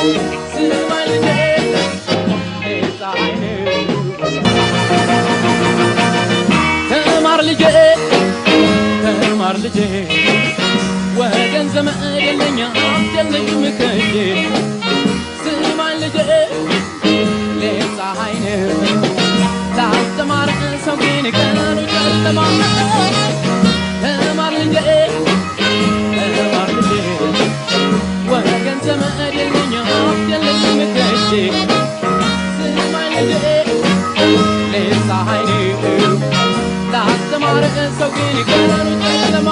ስማኝ ልጄ ፀሐይ ተማር ልጄ ተማር ልጄ ወገን ዘመድ የለኝ አትደልቅም ከእጄ ስማኝ ልጄ ፀሐይ ላስተማር ሰው ግን ቀኑ ጨለማ ተማር ልጄ ተማር ልጄ ወገን ዘመድ የለኝ አትደልቅም ከእጄ ስማኝ ልጄ ፀሐይ ላስተማር ሰው ግን ቀኑ ጨለማ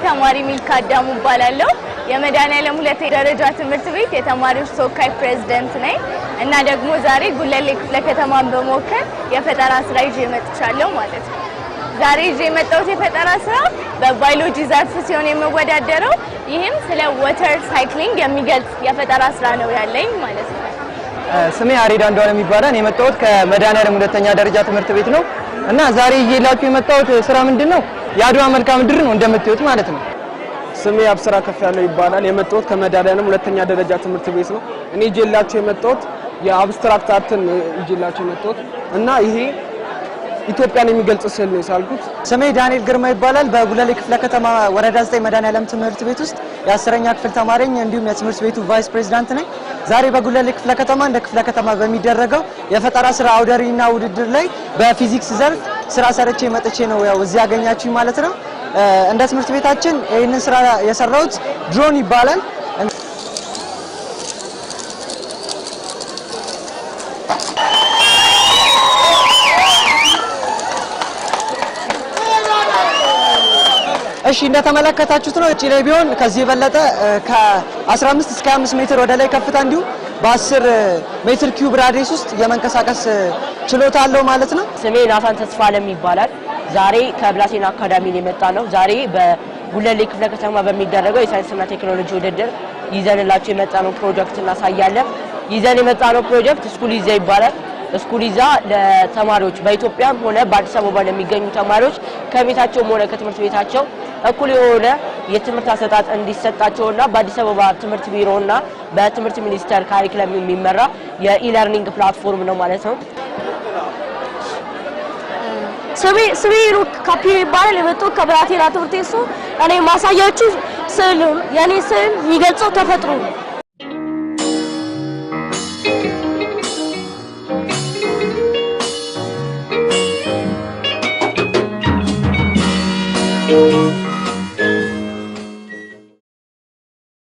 ተማሪ ሚልካ አዳሙ እባላለሁ የመድኃኔዓለም ሁለተኛ ደረጃ ትምህርት ቤት የተማሪዎች ተወካይ ፕሬዝዳንት ነኝ እና ደግሞ ዛሬ ጉለሌ ክፍለ ከተማን በመወከል የፈጠራ ስራ ይዤ መጥቻለሁ ማለት ነው። ዛሬ ይዤ የመጣሁት የፈጠራ ስራ በባዮሎጂ ዘርፍ ሲሆን የምወዳደረው ይህም ስለ ዋተር ሳይክሊንግ የሚገልጽ የፈጠራ ስራ ነው ያለኝ ማለት ነው። ስሜ አሬዳ እንደሆነ የሚባለው የመጣሁት ከመድኃኔዓለም ሁለተኛ ደረጃ ትምህርት ቤት ነው እና ዛሬ ይዤላችሁ የመጣሁት ስራ ምንድነው የአድዋ መልክዓ ምድር ነው እንደምታዩት ማለት ነው። ስሜ አብስራ ከፍ ያለው ይባላል የመጣሁት ከመድኃኔዓለም ሁለተኛ ደረጃ ትምህርት ቤት ነው። እኔ ይዤላችሁ የመጣሁት የአብስትራክት አርትን ይዤላችሁ የመጣሁት እና ይሄ ኢትዮጵያን የሚገልጽ ስዕል ነው የሳልኩት። ስሜ ዳንኤል ግርማ ይባላል በጉለሌ ክፍለ ከተማ ወረዳ 9 መድኃኔዓለም ትምህርት ቤት ውስጥ የ10ኛ ክፍል ተማሪ ነኝ እንዲሁም የትምህርት ቤቱ ቫይስ ፕሬዝዳንት ነኝ። ዛሬ በጉለሌ ክፍለ ከተማ እንደ ክፍለ ከተማ በሚደረገው የፈጠራ ስራ አውደሪና ውድድር ላይ በፊዚክስ ዘርፍ ስራ ሰርቼ መጥቼ ነው ያው እዚህ ያገኛችሁኝ ማለት ነው። እንደ ትምህርት ቤታችን ይሄንን ስራ የሰራሁት ድሮን ይባላል። እሺ እንደተመለከታችሁት ነው። እቺ ላይ ቢሆን ከዚህ የበለጠ ከ15 እስከ 5 ሜትር ወደ ላይ ከፍታ እንዲሁ በ10 ሜትር ኪዩብ ራዲየስ ውስጥ የመንቀሳቀስ ችሎታ አለው ማለት ነው። ስሜ ናታን ተስፋለም ይባላል። ዛሬ ከብላቴና አካዳሚ የመጣ ነው። ዛሬ በጉለሌ ክፍለ ከተማ በሚደረገው የሳይንስና ቴክኖሎጂ ውድድር ይዘንላችሁ የመጣ ነው ፕሮጀክት እናሳያለን። ይዘን የመጣ ነው ፕሮጀክት ስኩሊዛ ይባላል። ስኩሊዛ ለተማሪዎች በኢትዮጵያም ሆነ በአዲስ አበባ ለሚገኙ ተማሪዎች ከቤታቸውም ሆነ ከትምህርት ቤታቸው እኩል የሆነ የትምህርት አሰጣጥ እንዲሰጣቸውና በአዲስ አበባ ትምህርት ቢሮና በትምህርት ሚኒስቴር ካሪኩለም የሚመራ የኢለርኒንግ ፕላትፎርም ነው ማለት ነው። ስሜ ሩክ ካፒ ይባላል የመጣው ከብላቴና ትምህርት ቤት ነው። እኔ ማሳያችሁ ስዕል የኔ ስዕል የሚገልጸው ተፈጥሮ ነው።